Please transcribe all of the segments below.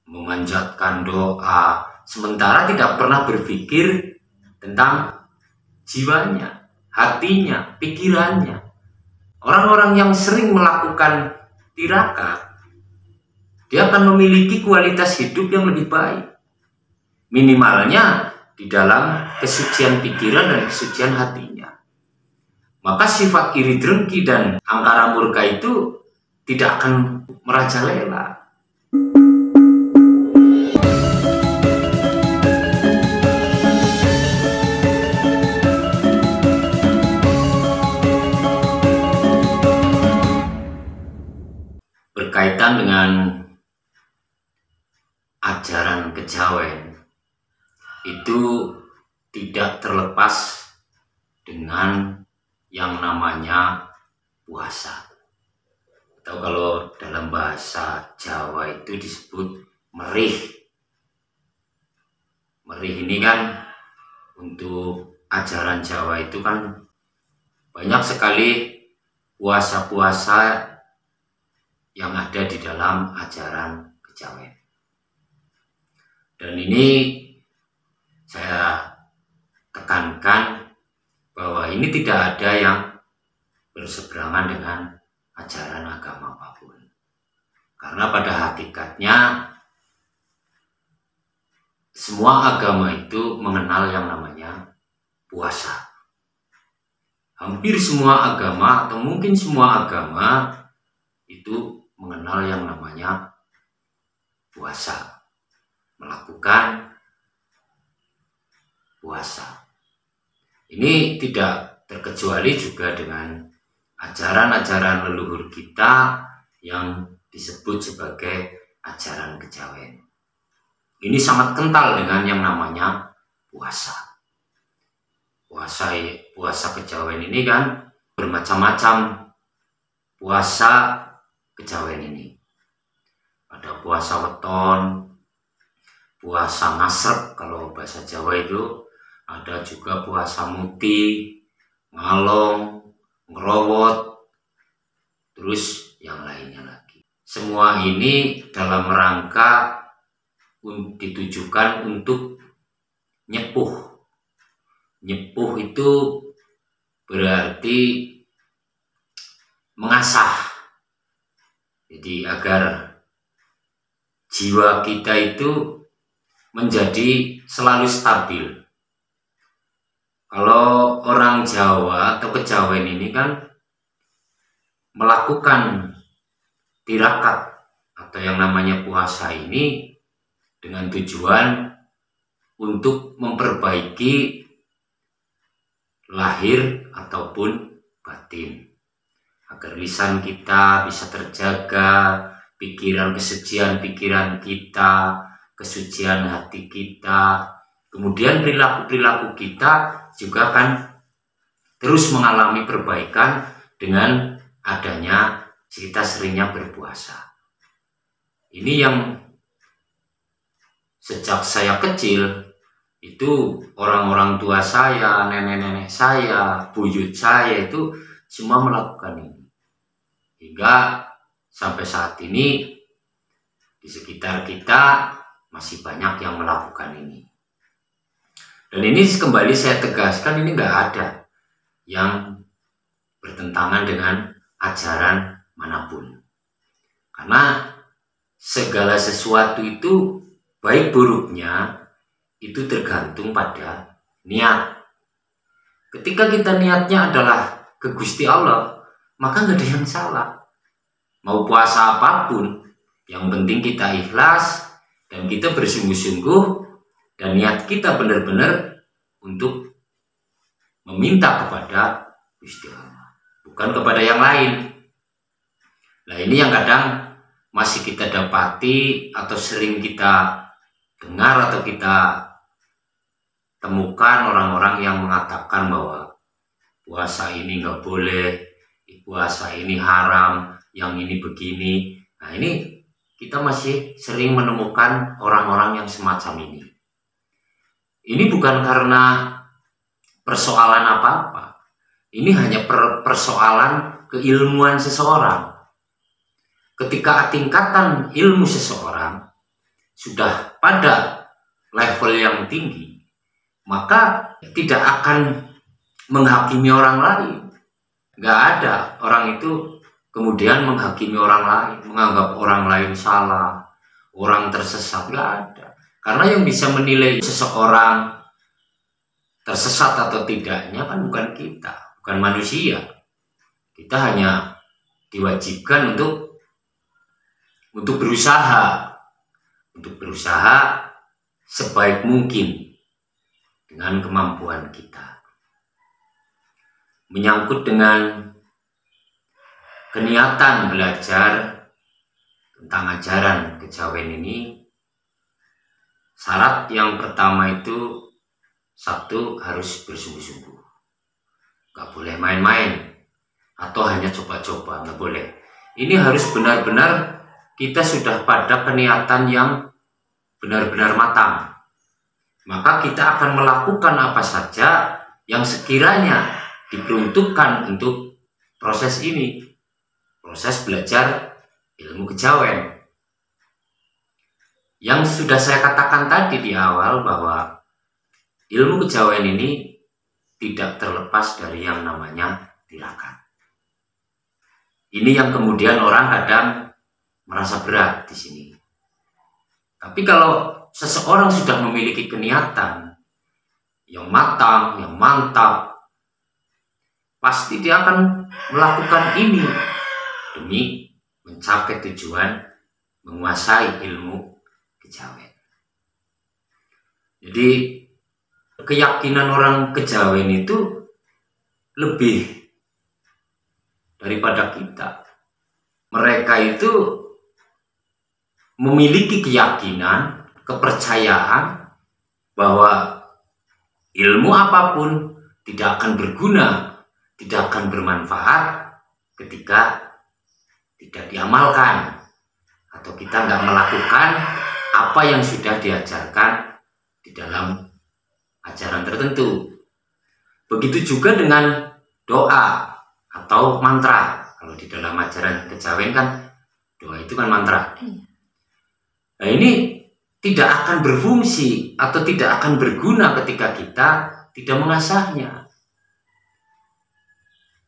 memanjatkan doa, sementara tidak pernah berpikir tentang jiwanya, hatinya, pikirannya. Orang-orang yang sering melakukan tirakat, dia akan memiliki kualitas hidup yang lebih baik. Minimalnya di dalam kesucian pikiran dan kesucian hatinya. Maka sifat iri dengki dan angkara murka itu tidak akan merajalela. Berkaitan dengan ajaran kejawen, itu tidak terlepas dengan yang namanya puasa, atau kalau dalam bahasa Jawa itu disebut merih. Merih ini kan untuk ajaran Jawa itu kan banyak sekali puasa-puasa yang ada di dalam ajaran kejawen. Dan ini saya tekankan bahwa ini tidak ada yang berseberangan dengan ajaran agama apapun. Karena pada hakikatnya semua agama itu mengenal yang namanya puasa. Hampir semua agama atau mungkin semua agama itu mengenal yang namanya puasa, melakukan puasa. Ini tidak terkecuali juga dengan ajaran-ajaran leluhur kita yang disebut sebagai ajaran kejawen. Ini sangat kental dengan yang namanya puasa. Puasa kejawen ini kan bermacam-macam puasa kejawen ini. Ada puasa weton, puasa ngasrep kalau bahasa Jawa itu, ada juga puasa muti, ngalong, ngerowot, terus yang lainnya lagi. Semua ini dalam rangka ditujukan untuk nyepuh. Nyepuh itu berarti mengasah. Jadi agar jiwa kita itu menjadi selalu stabil. Kalau orang Jawa atau kejawen ini kan melakukan tirakat atau yang namanya puasa ini dengan tujuan untuk memperbaiki lahir ataupun batin, agar lisan kita bisa terjaga, kesucian pikiran kita, kesucian hati kita, kemudian perilaku kita juga akan terus mengalami perbaikan dengan adanya kita seringnya berpuasa. Ini yang sejak saya kecil itu orang-orang tua saya, nenek-nenek saya, buyut saya itu semua melakukan ini. Hingga sampai saat ini di sekitar kita masih banyak yang melakukan ini. Dan ini kembali saya tegaskan, ini nggak ada yang bertentangan dengan ajaran manapun. Karena segala sesuatu itu baik buruknya itu tergantung pada niat. Ketika kita niatnya adalah ke Gusti Allah, maka nggak ada yang salah. Mau puasa apapun, yang penting kita ikhlas dan kita bersungguh-sungguh dan niat kita benar-benar untuk meminta kepada Gusti Allah, bukan kepada yang lain. Nah, ini yang kadang masih kita dapati atau sering kita dengar atau kita temukan orang-orang yang mengatakan bahwa puasa ini nggak boleh, puasa ini haram, yang ini begini. Nah, ini kita masih sering menemukan orang-orang yang semacam ini. Ini bukan karena persoalan apa-apa. Ini hanya persoalan keilmuan seseorang. Ketika tingkatan ilmu seseorang sudah pada level yang tinggi, maka tidak akan menghakimi orang lain. Nggak ada orang itu kemudian menghakimi orang lain, menganggap orang lain salah, orang tersesat. Nggak ada. Karena yang bisa menilai seseorang tersesat atau tidaknya kan bukan kita, bukan manusia. Kita hanya diwajibkan untuk berusaha sebaik mungkin dengan kemampuan kita. Menyangkut dengan keniatan belajar tentang ajaran kejawen ini, syarat yang pertama itu satu, harus bersungguh-sungguh. Gak boleh main-main atau hanya coba-coba, gak boleh. Ini harus benar-benar kita sudah pada keniatan yang benar-benar matang. Maka kita akan melakukan apa saja yang sekiranya diperuntukkan untuk proses ini, proses belajar ilmu kejawen. Yang sudah saya katakan tadi di awal bahwa ilmu kejawen ini tidak terlepas dari yang namanya tirakat. Ini yang kemudian orang kadang merasa berat di sini. Tapi kalau seseorang sudah memiliki keniatan yang matang, yang mantap, pasti dia akan melakukan ini demi mencapai tujuan menguasai ilmu kejawen. Jadi keyakinan orang kejawen itu lebih daripada kita. Mereka itu memiliki keyakinan, kepercayaan bahwa ilmu apapun tidak akan berguna, tidak akan bermanfaat ketika tidak diamalkan atau kita nggak melakukan apa yang sudah diajarkan di dalam ajaran tertentu. Begitu juga dengan doa atau mantra. Kalau di dalam ajaran kejawen kan doa itu kan mantra. Nah ini tidak akan berfungsi atau tidak akan berguna ketika kita tidak mengasahnya.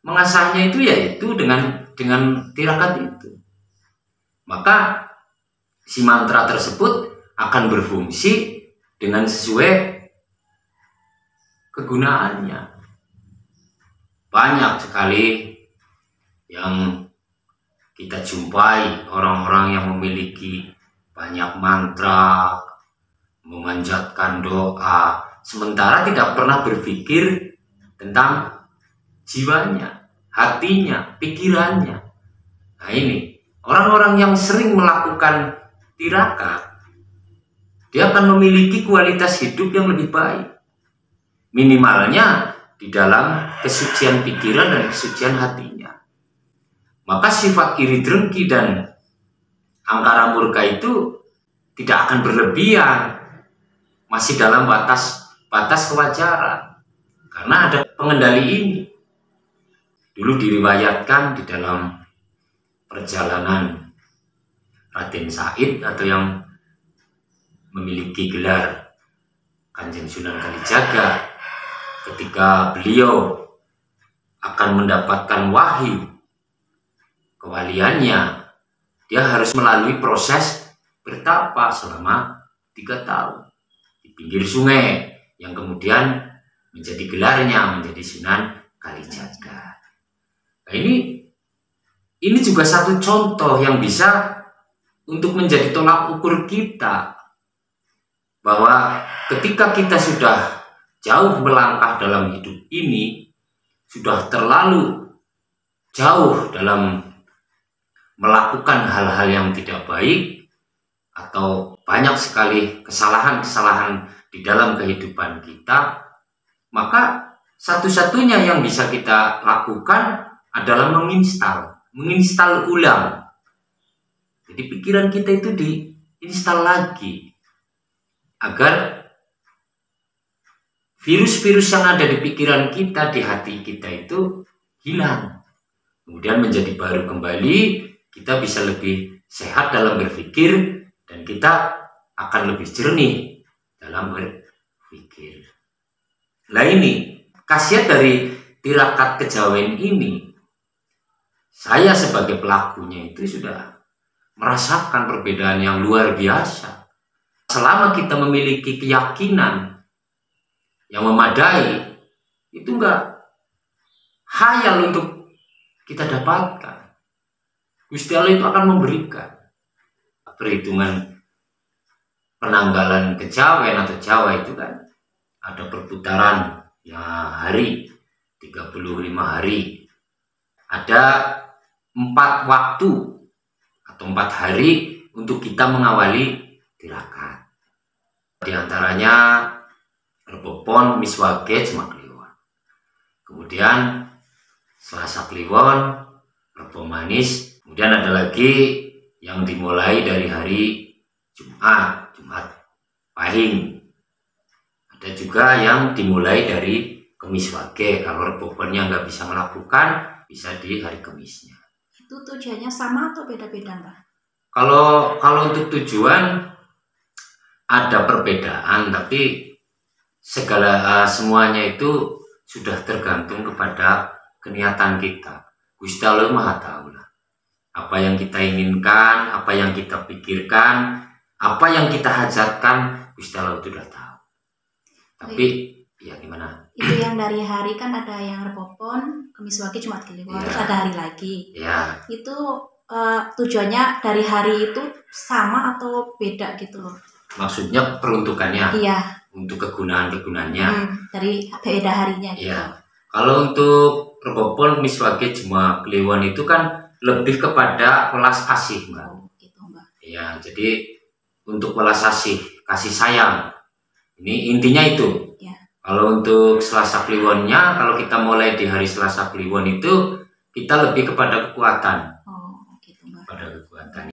Mengasahnya itu yaitu dengan tirakat itu. Maka si mantra tersebut akan berfungsi dengan sesuai kegunaannya. Banyak sekali yang kita jumpai orang-orang yang memiliki banyak mantra, memanjatkan doa, sementara tidak pernah berpikir tentang jiwanya, hatinya, pikirannya. Nah ini, orang-orang yang sering melakukan tirakat, dia akan memiliki kualitas hidup yang lebih baik. Minimalnya di dalam kesucian pikiran dan kesucian hatinya. Maka sifat iri dengki dan angkara murka itu tidak akan berlebihan, masih dalam batas kewajaran, karena ada pengendali ini. Dulu diriwayatkan di dalam perjalanan Raden Said atau yang memiliki gelar Kanjeng Sunan Kalijaga, ketika beliau akan mendapatkan wahyu kewaliannya, dia harus melalui proses bertapa selama 3 tahun di pinggir sungai, yang kemudian menjadi gelarnya menjadi Sunan Kalijaga. Nah, ini juga satu contoh yang bisa untuk menjadi tolak ukur kita, bahwa ketika kita sudah jauh melangkah dalam hidup ini, sudah terlalu jauh dalam melakukan hal-hal yang tidak baik, atau banyak sekali kesalahan-kesalahan di dalam kehidupan kita, maka satu-satunya yang bisa kita lakukan adalah menginstal ulang. Jadi pikiran kita itu diinstal lagi, agar virus-virus yang ada di pikiran kita, di hati kita itu hilang, kemudian menjadi baru kembali. Kita bisa lebih sehat dalam berpikir, dan kita akan lebih jernih dalam berpikir. Nah ini, khasiat dari tirakat kejawen ini, saya sebagai pelakunya itu sudah merasakan perbedaan yang luar biasa. Selama kita memiliki keyakinan yang memadai, itu enggak hayal untuk kita dapatkan. Gusti Allah itu akan memberikan. Perhitungan penanggalan kejawen atau Jawa itu kan ada perputaran ya hari, 35 hari. Ada 4 waktu atau 4 hari untuk kita mengawali tirakat. Di antaranya Rebo Pon, Miswage, Jema Kliwon. Kemudian Selasa Kliwon, Rebo Manis. Kemudian ada lagi yang dimulai dari hari Jumat Pahing. Ada juga yang dimulai dari Kemis Wage. Kalau Rebo Ponnya nggak bisa melakukan, bisa di hari Kemisnya. Itu tujuannya sama atau beda-beda, Mbak? Kalau untuk tujuan ada perbedaan, tapi semuanya itu sudah tergantung kepada keniatan kita. Gusti Allah Maha Tahu lah. Apa yang kita inginkan, apa yang kita pikirkan, apa yang kita hajatkan, Gusti Allah itu sudah tahu. Tapi ya gimana? Itu yang dari hari kan ada yang Rebo Pon, Kemis Wage, Jumat Kliwon, terus ada hari lagi. Ya. Itu tujuannya dari hari itu sama atau beda gitu loh? Maksudnya peruntukannya? Iya. Untuk kegunaan-kegunaannya? Dari beda harinya gitu. Iya. Kalau untuk Rebo Pon, Kemis Wage, Jumat Kliwon itu kan lebih kepada welas kasih, Mbak. Oh, gitu, Mbak. Ya, jadi untuk welas kasih sayang. Ini intinya itu. Ya. Kalau untuk Selasa Kliwonnya, kalau kita mulai di hari Selasa Kliwon itu, kita lebih kepada kekuatan. Oh, gitu, Mbak. Pada kekuatan.